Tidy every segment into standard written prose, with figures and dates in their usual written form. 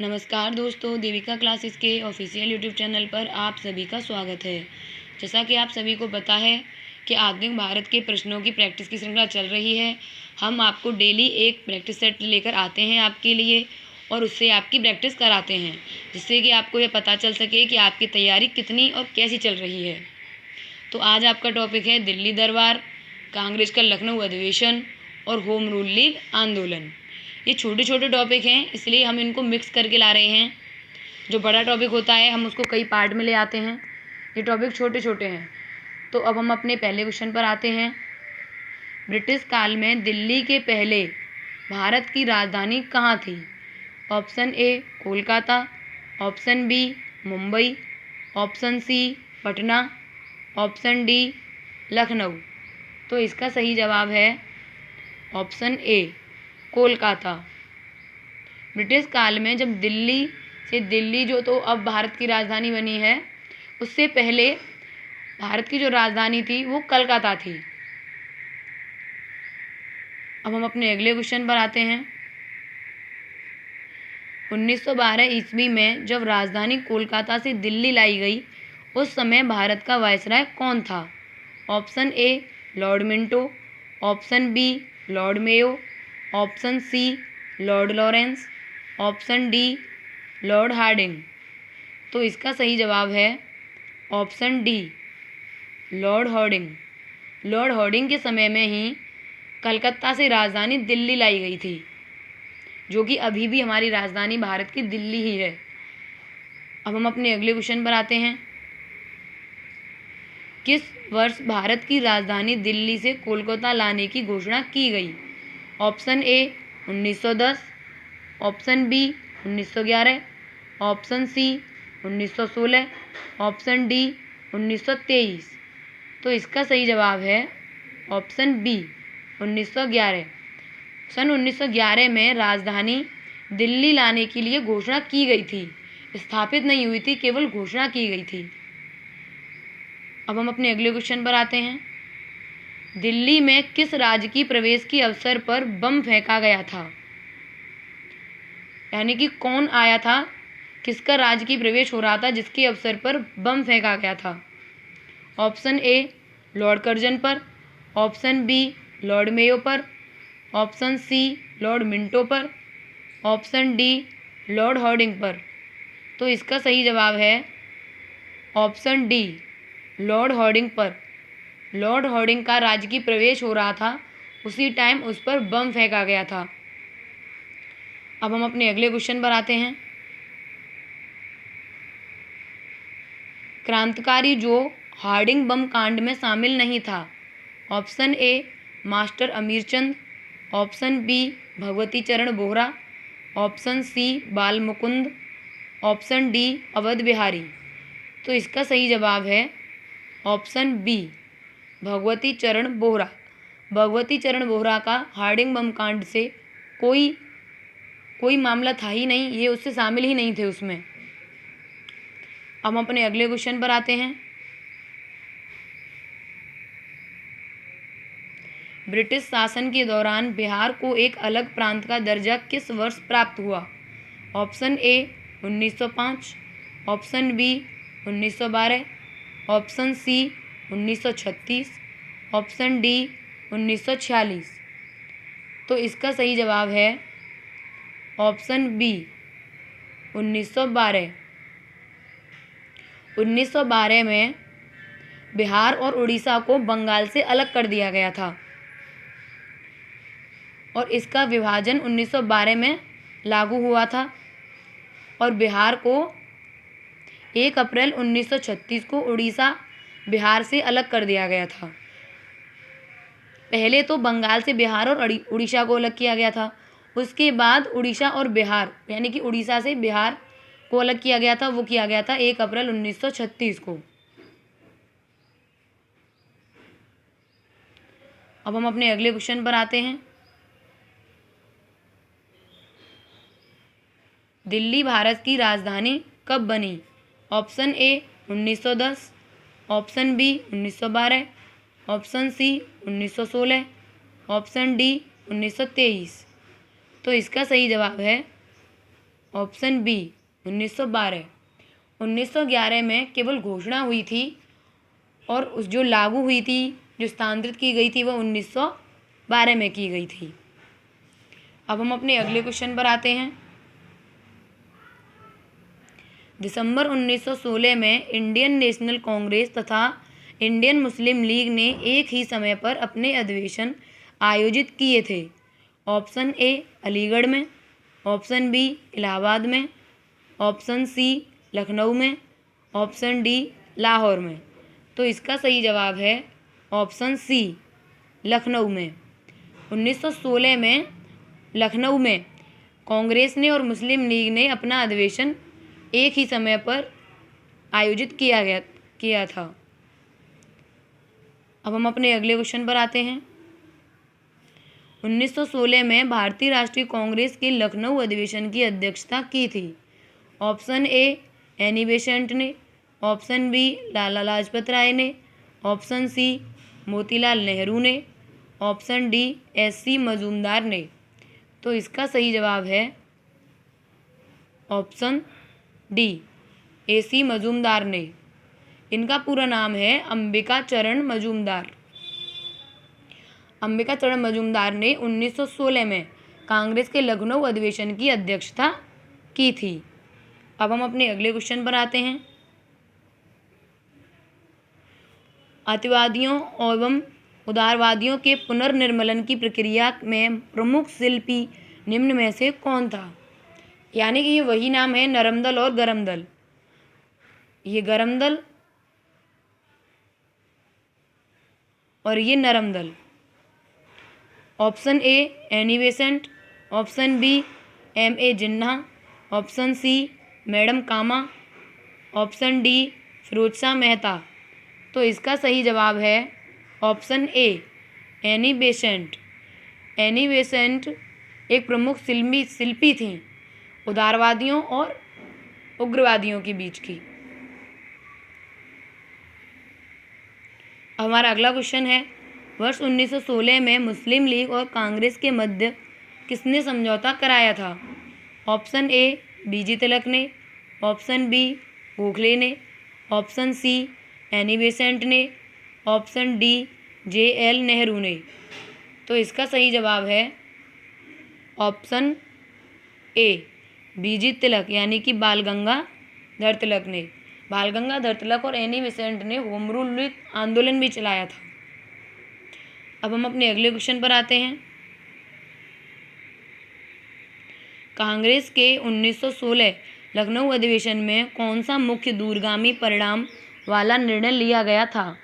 नमस्कार दोस्तों, देविका क्लासेस के ऑफिशियल यूट्यूब चैनल पर आप सभी का स्वागत है। जैसा कि आप सभी को पता है कि आधुनिक भारत के प्रश्नों की प्रैक्टिस की श्रृंखला चल रही है। हम आपको डेली एक प्रैक्टिस सेट लेकर आते हैं आपके लिए और उससे आपकी प्रैक्टिस कराते हैं, जिससे कि आपको ये पता चल सके कि आपकी तैयारी कितनी और कैसी चल रही है। तो आज आपका टॉपिक है दिल्ली दरबार, कांग्रेस का लखनऊ अधिवेशन और होम रूल लीग आंदोलन। ये छोटे छोटे टॉपिक हैं, इसलिए हम इनको मिक्स करके ला रहे हैं। जो बड़ा टॉपिक होता है हम उसको कई पार्ट में ले आते हैं। ये टॉपिक छोटे छोटे हैं। तो अब हम अपने पहले क्वेश्चन पर आते हैं। ब्रिटिश काल में दिल्ली के पहले भारत की राजधानी कहाँ थी? Option A Kolkata, option B Mumbai, option C Patna, option D Lucknow. तो इसका सही जवाब है ऑप्शन ए कोलकाता। ब्रिटिश काल में जब दिल्ली जो तो अब भारत की राजधानी बनी है, उससे पहले भारत की जो राजधानी थी वो कलकत्ता थी। अब हम अपने अगले क्वेश्चन पर आते हैं। 1912 ईस्वी में जब राजधानी कोलकाता से दिल्ली लाई गई, उस समय भारत का वायसराय कौन था? Option A Lord Minto, option B Lord Mayo, option C Lord Lawrence, option D Lord Hardinge. तो इसका सही जवाब है option D Lord Hardinge. Lord Hardinge के समय में ही कलकत्ता से राजधानी दिल्ली लाई गई थी, जो कि अभी भी हमारी राजधानी भारत की दिल्ली ही है। अब हम अपने अगले क्वेश्चन पर आते हैं। किस वर्ष भारत की राजधानी दिल्ली से कोलकाता लाने की घोषणा की गई? Option A 1910, option B 1911, option C 1916, option D 1923। तो इसका सही जवाब है ऑप्शन बी 1911। सन 1911 में राजधानी दिल्ली लाने के लिए घोषणा की गई थी, स्थापित नहीं हुई थी, केवल घोषणा की गई थी। अब हम अपने अगले क्वेश्चन पर आते हैं। दिल्ली में किस राज्य की प्रवेश के अवसर पर बम फेंका गया था? यानी कि कौन आया था, किसका राज्य की प्रवेश हो रहा था जिसके अवसर पर बम फेंका गया था? ऑप्शन ए लॉर्ड कर्जन पर, ऑप्शन बी लॉर्ड मेयो पर, ऑप्शन सी लॉर्ड मिंटो पर, ऑप्शन डी लॉर्ड हार्डिंग पर। तो इसका सही जवाब है ऑप्शन डी लॉर्ड हार्डिंग पर। लॉर्ड हार्डिंग का राज्य की प्रवेश हो रहा था, उसी टाइम उस पर बम फेंका गया था। अब हम अपने अगले क्वेश्चन पर आते हैं। क्रांतिकारी जो हार्डिंग बम कांड में शामिल नहीं था? Option A master Amirchand, option B Bhagwati Charan Vohra, option C Bal Mukund, option D Awadh Bihari. तो इसका सही जवाब है ऑप्शन बी भगवती चरण बोहरा। भगवती चरण बोहरा का हार्डिंग बम कांड से कोई मामला था ही नहीं, ये उससे शामिल ही नहीं थे उसमें। अब हम अपने अगले क्वेश्चन पर आते हैं। ब्रिटिश शासन के दौरान बिहार को एक अलग प्रांत का दर्जा किस वर्ष प्राप्त हुआ? Option A 1905, option B 1912, option C 1936, option D 1946। तो इसका सही जवाब है ऑप्शन बी 1912। 1912 में बिहार और उड़ीसा को बंगाल से अलग कर दिया गया था और इसका विभाजन 1912 में लागू हुआ था और बिहार को 1 अप्रैल 1936 को उड़ीसा बिहार से अलग कर दिया गया था। पहले तो बंगाल से बिहार और उड़ीसा को अलग किया गया था, उसके बाद उड़ीसा और बिहार यानी कि उड़ीसा से बिहार को अलग किया गया था। वो किया गया था 1 अप्रैल 1936 को। अब हम अपने अगले क्वेश्चन पर आते हैं। दिल्ली भारत की राजधानी कब बनी? Option A 1910, option B 1912, option C 1916, option D 1923। तो इसका सही जवाब है ऑप्शन बी 1912। 1911 में केवल घोषणा हुई थी और उस जो लागू हुई थी, जो स्थानांतरित की गई थी, वह 1912 में की गई थी। अब हम अपने अगले क्वेश्चन पर आते हैं। दिसंबर 1916 में इंडियन नेशनल कांग्रेस तथा इंडियन मुस्लिम लीग ने एक ही समय पर अपने अधिवेशन आयोजित किए थे। ऑप्शन ए अलीगढ़ में, ऑप्शन बी इलाहाबाद में, ऑप्शन सी लखनऊ में, ऑप्शन डी लाहौर में। तो इसका सही जवाब है ऑप्शन सी लखनऊ में। 1916 में लखनऊ में कांग्रेस ने और मुस्लिम लीग ने अपना अधिवेशन एक ही समय पर आयोजित किया था। अब हम अपने अगले क्वेश्चन पर आते हैं। 1916 में भारतीय राष्ट्रीय कांग्रेस के लखनऊ अधिवेशन की अध्यक्षता की थी। ऑप्शन ए एनी बेसेंट ने, ऑप्शन बी लाला लाजपत राय ने, ऑप्शन सी मोतीलाल नेहरू ने, ऑप्शन डी एस.सी. मजूमदार ने। तो इसका सही जवाब है ऑप्शन डी ए.सी. मजूमदार ने। इनका पूरा नाम है अंबिका चरण मजूमदार। अंबिका चरण मजूमदार ने 1916 में कांग्रेस के लखनऊ अधिवेशन की अध्यक्षता की थी। अब हम अपने अगले क्वेश्चन पर आते हैं। अतिवादियों एवं उदारवादियों के पुनर्निर्मलन की प्रक्रिया में प्रमुख शिल्पी निम्न में से कौन था? यानी कि ये वही नाम है नरम दल और गरम दल। ये गरम दल और ये नरम दल। Option A Annie Besant, option B M.A. Jinnah, option C madam Cama, option D Firoz Shah Mehta. तो इसका सही जवाब है option A Annie Besant. Annie Besant एक प्रमुख शिल्पी थी उदारवादियों और उग्रवादियों के बीच की। हमारा अगला क्वेश्चन है, वर्ष 1916 में मुस्लिम लीग और कांग्रेस के मध्य किसने समझौता कराया था? ऑप्शन ए बीजी तिलक ने, ऑप्शन बी गोखले ने, ऑप्शन सी एनी बेसेंट ने, ऑप्शन डी JL नेहरू ने। तो इसका सही जवाब है ऑप्शन ए बीजी तिलक यानी कि बाल गंगाधर तिलक ने। बाल गंगाधर तिलक और एनी बेसेंट ने होम रूल आंदोलन भी चलाया था। अब हम अपने अगले क्वेश्चन पर आते हैं। कांग्रेस के 1916 लखनऊ अधिवेशन में कौन सा मुख्य दूरगामी परिणाम वाला निर्णय लिया गया था?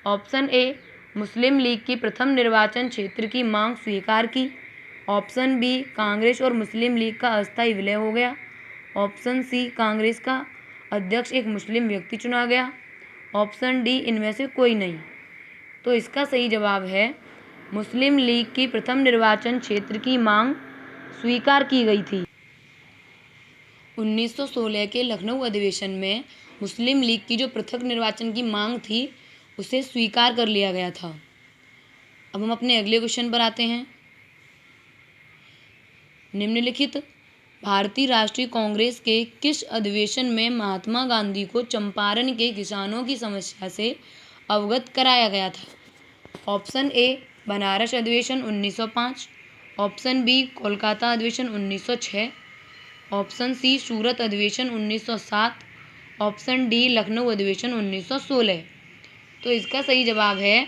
ऑप्शन ए मुस्लिम लीग की प्रथम निर्वाचन क्षेत्र की मांग स्वीकार की, ऑप्शन बी कांग्रेस और मुस्लिम लीग का अस्थायी विलय हो गया, ऑप्शन सी कांग्रेस का अध्यक्ष एक मुस्लिम व्यक्ति चुना गया, ऑप्शन डी इनमें से कोई नहीं। तो इसका सही जवाब है मुस्लिम लीग की प्रथम निर्वाचन क्षेत्र की मांग स्वीकार की गई थी। 1916 के लखनऊ अधिवेशन में मुस्लिम लीग की जो पृथक निर्वाचन की मांग थी उसे स्वीकार कर लिया गया था। अब हम अपने अगले क्वेश्चन पर आते हैं। निम्नलिखित भारतीय राष्ट्रीय कांग्रेस के किस अधिवेशन में महात्मा गांधी को चंपारण के किसानों की समस्या से अवगत कराया गया था? ऑप्शन ए बनारस अधिवेशन 1905, ऑप्शन बी कोलकाता अधिवेशन 1906, ऑप्शन सी सूरत अधिवेशन 1907, ऑप्शन डी लखनऊ अधिवेशन 1916। तो इसका सही जवाब है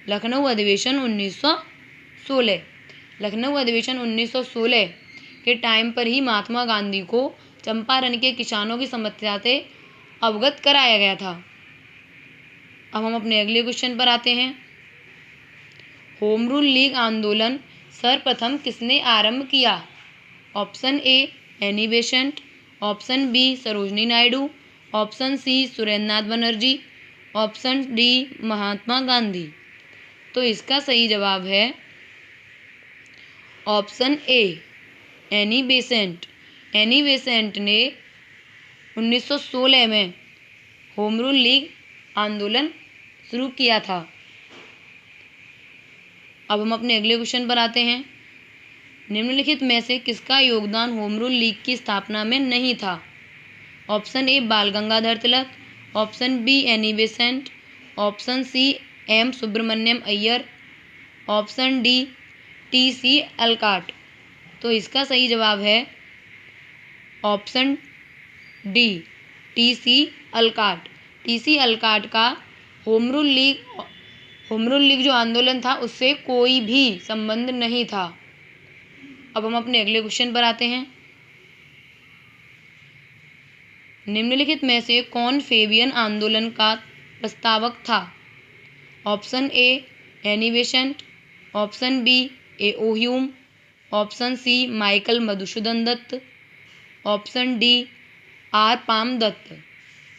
लखनऊ अधिवेशन 1916। लखनऊ अधिवेशन 1916 के टाइम पर ही महात्मा गांधी को चंपारण के किसानों की समस्या से अवगत कराया गया था। अब हम अपने अगले क्वेश्चन पर आते हैं। होम रूल लीग आंदोलन सर्वप्रथम किसने आरंभ किया? Option A Annie Besant, option B Sarojini Naidu, option C Surendranath Banerjee, option D Mahatma Gandhi. तो इसका सही जवाब है option A Annie Besant. Annie Besant ने 1916 में होम रूल लीग आंदोलन शुरू किया था। अब हम अपने अगले क्वेश्चन पर आते हैं। निम्नलिखित में से किसका योगदान होम रूल लीग की स्थापना में नहीं था? Option A Bal Gangadhar Tilak, option B Annie Besant, option C M Subramania Iyer, option D T C Olcott. तो इसका सही जवाब है option D T C Olcott. T C Olcott का होम रूल लीग जो आंदोलन था उससे कोई भी संबंध नहीं था। अब हम अपने अगले क्वेश्चन पर आते हैं। निम्नलिखित में से कौन फेबियन आंदोलन का प्रस्तावक था? Option A Annie Besant, option B A O Hume, option C Michael Madhusudan Dutt, option D R Palme Dutt.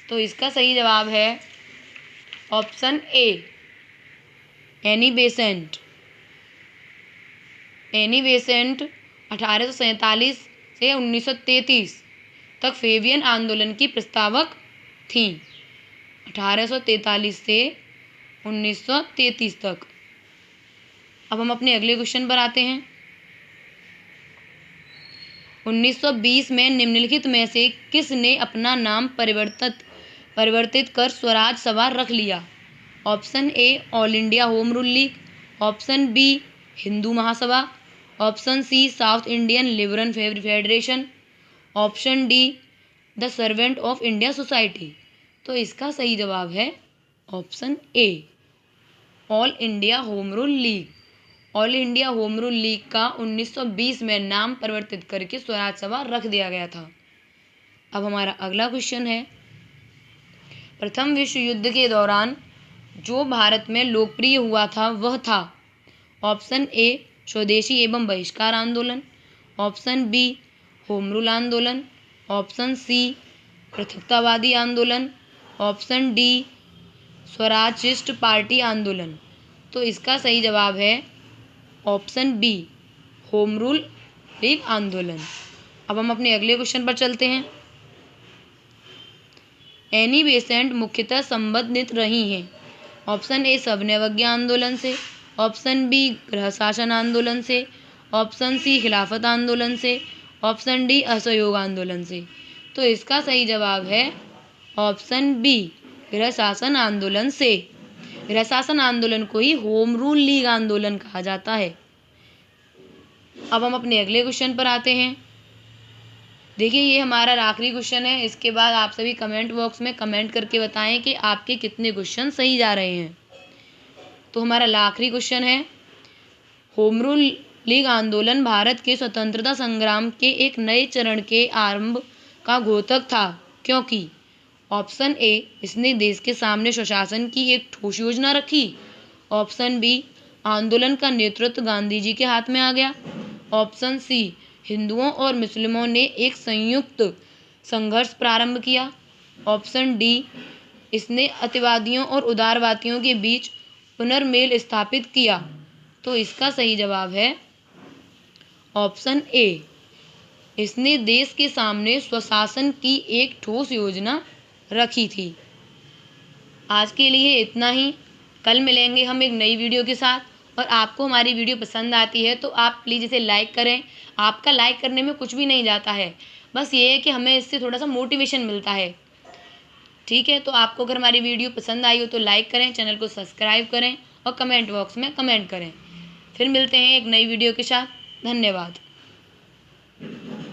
तो इसका सही जवाब है option A Annie Besant. Annie Besant 1847 से 1933 तक फेबियन आंदोलन की प्रस्तावक थीं। 1843 से 1933 तक। अब हम अपने अगले क्वेश्चन पर आते हैं। 1920 में निम्नलिखित में से किसने अपना नाम परिवर्तित कर स्वराज सभा रख लिया? Option A All India Home Rule League, option B Hindu Mahasabha, option C South Indian Liberal Federation, option D the Servant of India Society. तो इसका सही जवाब है option A All India Home Rule League. All India Home Rule League का 1920 में नाम परिवर्तित करके स्वराज सभा रख दिया गया था। अब हमारा अगला क्वेश्चन है, प्रथम विश्व युद्ध के दौरान जो भारत में लोकप्रिय हुआ था वह था? ऑप्शन ए स्वदेशी एवं बहिष्कार आंदोलन, ऑप्शन बी होम रूल आंदोलन, ऑप्शन सी पृथकतावादी आंदोलन, ऑप्शन डी स्वराजिस्ट पार्टी आंदोलन। तो इसका सही जवाब है option B Home Rule League आंदोलन। अब हम अपने अगले क्वेश्चन पर चलते हैं। एनी बेसेंट मुख्यतः संबंधित रही हैं? ऑप्शन ए सविनय अवज्ञा आंदोलन से, ऑप्शन बी गृह शासन आंदोलन से, ऑप्शन सी खिलाफत आंदोलन से, ऑप्शन डी असहयोग आंदोलन से। तो इसका सही जवाब है ऑप्शन बी गृह शासन आंदोलन से। गृह शासन आंदोलन को ही होम रूल लीग आंदोलन कहा जाता है। अब हम अपने अगले क्वेश्चन पर आते हैं। देखिए ये हमारा आखिरी क्वेश्चन है। इसके बाद आप सभी कमेंट बॉक्स में कमेंट करके बताएं कि आपके कितने क्वेश्चन सही जा रहे हैं। तो हमारा आखिरी क्वेश्चन है, होम रूल लीग आंदोलन भारत के स्वतंत्रता संग्राम के एक नए चरण के आरंभ का द्योतक था क्योंकि? ऑप्शन ए इसने देश के सामने स्वशासन की एक ठोस योजना रखी, ऑप्शन बी आंदोलन का नेतृत्व गांधी जी के हाथ में आ गया, ऑप्शन सी हिंदुओं और मुस्लिमों ने एक संयुक्त संघर्ष प्रारंभ किया, ऑप्शन डी इसने अतिवादियों और उदारवादियों के बीच पुनर्मेल स्थापित किया। तो इसका सही जवाब है ऑप्शन ए इसने देश के सामने स्वशासन की एक ठोस योजना रखी थी। आज के लिए इतना ही। कल मिलेंगे हम एक नई वीडियो के साथ। और आपको हमारी वीडियो पसंद आती है तो आप प्लीज़ इसे लाइक करें। आपका लाइक करने में कुछ भी नहीं जाता है, बस ये है कि हमें इससे थोड़ा सा मोटिवेशन मिलता है। ठीक है, तो आपको अगर हमारी वीडियो पसंद आई हो तो लाइक करें, चैनल को सब्सक्राइब करें और कमेंट बॉक्स में कमेंट करें। फिर मिलते हैं एक नई वीडियो के साथ। धन्यवाद।